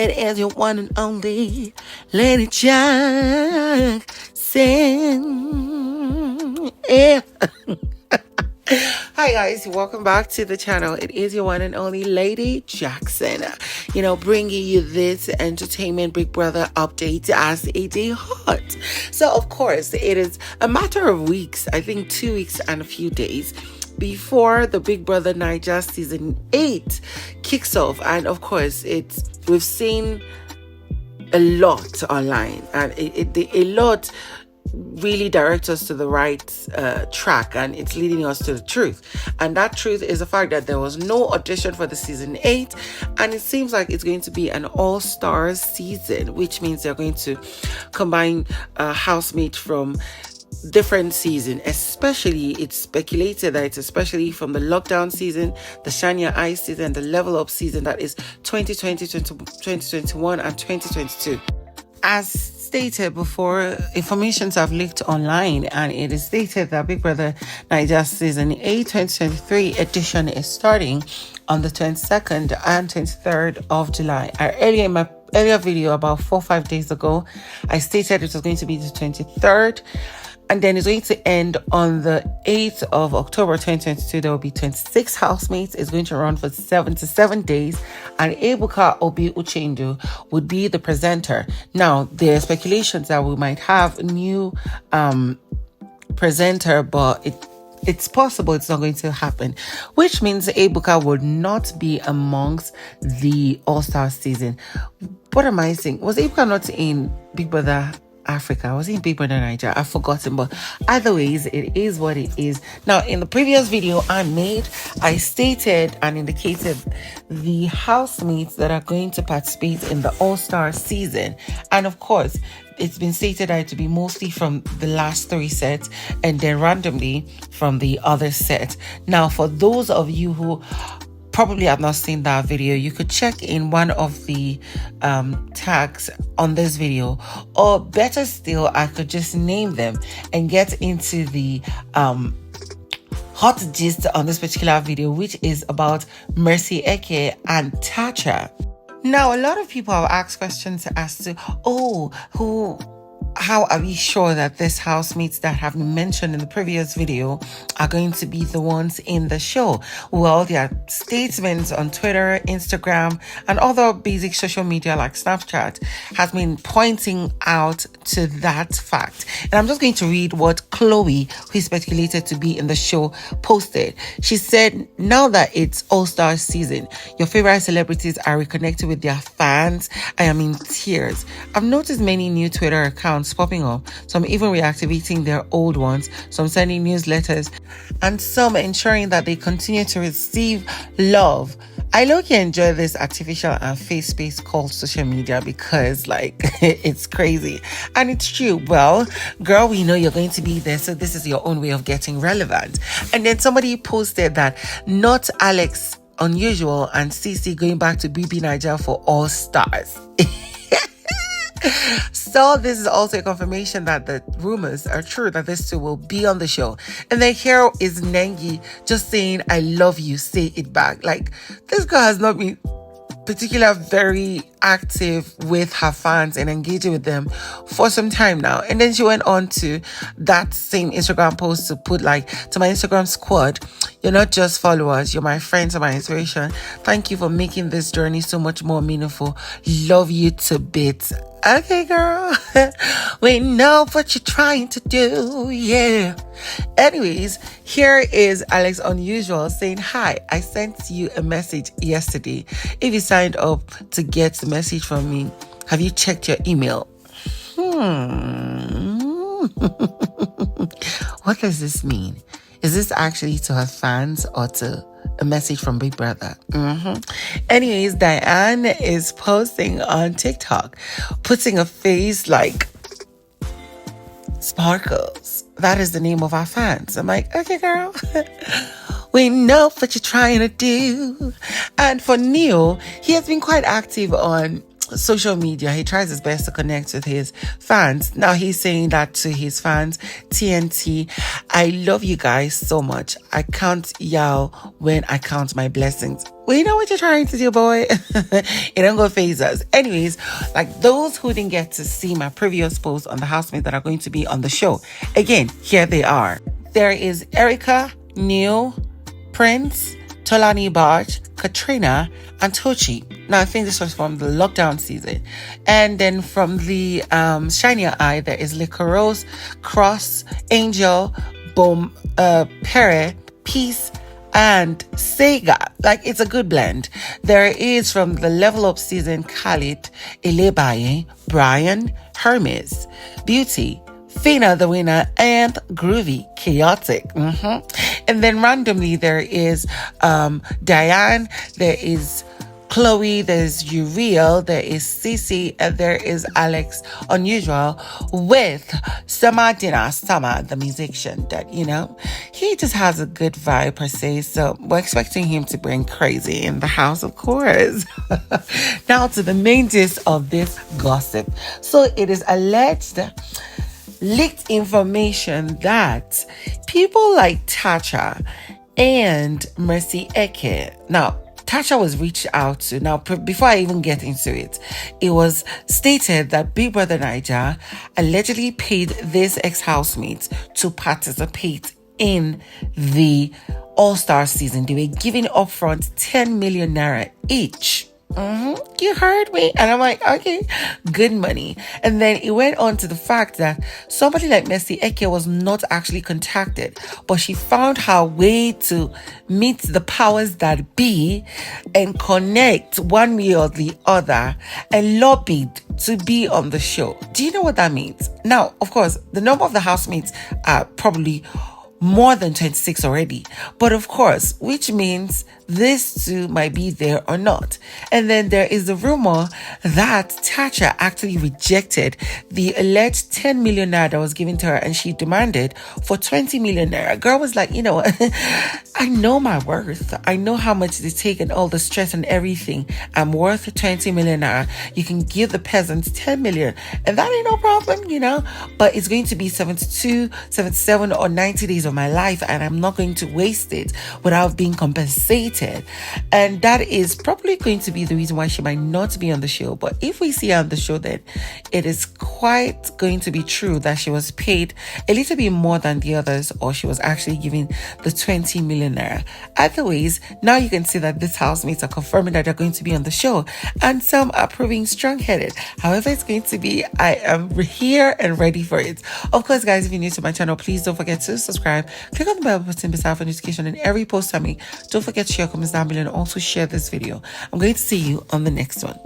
It is your one and only Lady Jackson. Yeah. Hi guys, welcome back to the channel. It is your one and only Lady Jackson, bringing you this entertainment Big Brother update as it is hot. So of course it is a matter of weeks, I think 2 weeks and a few days before the Big Brother Naija season 8 kicks off, and of course we've seen a lot online, and a lot really directs us to the right track, and it's leading us to the truth. And that truth is the fact that there was no audition for the season 8, and it seems like it's going to be an all-stars season, which means they're going to combine housemate from different season. Especially, it's speculated that it's especially from the lockdown season, the Shine Your Eyes season, the level up season, that is 2020, 2021 and 2022. As stated before, informations have leaked online, and it is stated that Big Brother Naija season 8 2023 edition is starting on the 22nd and 23rd of July. In my earlier video about 4 or 5 days ago, I stated it was going to be the 23rd, and then it's going to end on the 8th of October 2022. There will be 26 housemates. It's going to run for 77 days. And Ebuka Obi Uchendu would be the presenter. Now, there are speculations that we might have a new presenter, but it's possible it's not going to happen, which means Ebuka would not be amongst the All-Star season. What am I saying? Was Ebuka not in Big Brother Africa? Was he in Big Brother Naija? I've forgotten, but either ways, it is what it is. Now, in the previous video I made, I stated and indicated the housemates that are going to participate in the All-Star season, and of course, it's been stated that it to be mostly from the last 3 sets and then randomly from the other set. Now, for those of you who probably have not seen that video, you could check in one of the tags on this video, or better still, I could just name them and get into the hot gist on this particular video, which is about Mercy, Eke and Tacha. Now, a lot of people have asked questions as to, how are we sure that these housemates that have been mentioned in the previous video are going to be the ones in the show? Well, their statements on Twitter, Instagram, and other basic social media like Snapchat has been pointing out to that fact. And I'm just going to read what Chloe, who is speculated to be in the show, posted. She said, now that it's All-Star season, your favorite celebrities are reconnected with their fans. I am in tears. I've noticed many new Twitter accounts popping up, some even reactivating their old ones, some sending newsletters, and some ensuring that they continue to receive love. I low-key enjoy this artificial and face-based called social media because, it's crazy. And it's true. Well, girl, we know you're going to be there, so this is your own way of getting relevant. And then somebody posted that not Alex Unusual and Cici going back to bbNaija for All Stars. So this is also a confirmation that the rumors are true, that these two will be on the show. And then here is Nengi just saying, I love you, say it back. This girl has not been particularly very active with her fans and engaging with them for some time now. And then she went on to that same Instagram post to put to my Instagram squad, you're not just followers, you're my friends and my inspiration. Thank you for making this journey so much more meaningful. Love you to bits. Okay, girl. We know what you're trying to do. Yeah. Anyways, here is Alex Unusual saying, hi, I sent you a message yesterday. If you signed up to get the message from me, have you checked your email? What does this mean? Is this actually to her fans or to a message from Big Brother? Anyways, Diane is posting on TikTok, putting a face like Sparkles. That is the name of our fans. I'm like, okay, girl. We know what you're trying to do. And for Neil, he has been quite active on social media. He tries his best to connect with his fans. Now he's saying that to his fans, TNT, I love you guys so much. I count y'all when I count my blessings. Well, you know what you're trying to do, boy? It don't go phase us. Anyways, like those who didn't get to see my previous posts on the housemate that are going to be on the show, again, here they are. There is Erica, Neil, Prince, Tolani Barge, Katrina, and Tochi. Now, I think this was from the lockdown season. And then from the Shinier Eye, there is Liquorose, Cross, Angel, Boom, Pere, Peace, and Sega. Like, it's a good blend. There is from the Level Up season, Khalid, Elebaye, Bryan, Hermes, Beauty, Phyna, the winner, and Groovy, Chaotic. And then randomly, there is Diane, there is Chloe, there's Uriel, there is Cece, and there is Alex Unusual with Sama the musician that, you know, he just has a good vibe per se. So we're expecting him to bring crazy in the house, of course. Now to the main gist of this gossip. So it is alleged, leaked information that people like Tacha and Mercy Eke. Now, Tacha was reached out to. Now, before I even get into it, it was stated that Big Brother Naija allegedly paid this ex-housemate to participate in the All-Star season. They were giving upfront 10 million naira each. You heard me. And I'm like, okay, good money. And then it went on to the fact that somebody like Mercy Eke was not actually contacted, but she found her way to meet the powers that be and connect one way or the other and lobbied to be on the show. Do you know what that means? Now, of course, the number of the housemates are probably more than 26 already. But of course, which means this too might be there or not. And then there is the rumor that Tacha actually rejected the alleged 10 million naira that was given to her and she demanded for 20 million naira. Girl was like, you know, I know my worth. I know how much they take and all the stress and everything. I'm worth 20 million naira. You can give the peasants 10 million and that ain't no problem, you know, but it's going to be 72, 77 or 90 days of my life and I'm not going to waste it without being compensated. And that is probably going to be the reason why she might not be on the show. But if we see her on the show, then it is quite going to be true that she was paid a little bit more than the others, or she was actually given the 20 million naira. Either ways, now you can see that these housemates are confirming that they're going to be on the show, and some are proving strong-headed. However it's going to be, I am here and ready for it. Of course, guys, if you're new to my channel, please don't forget to subscribe, click on the bell button beside for notification and every post I make. Don't forget to share, comments down below, and also share this video. I'm going to see you on the next one.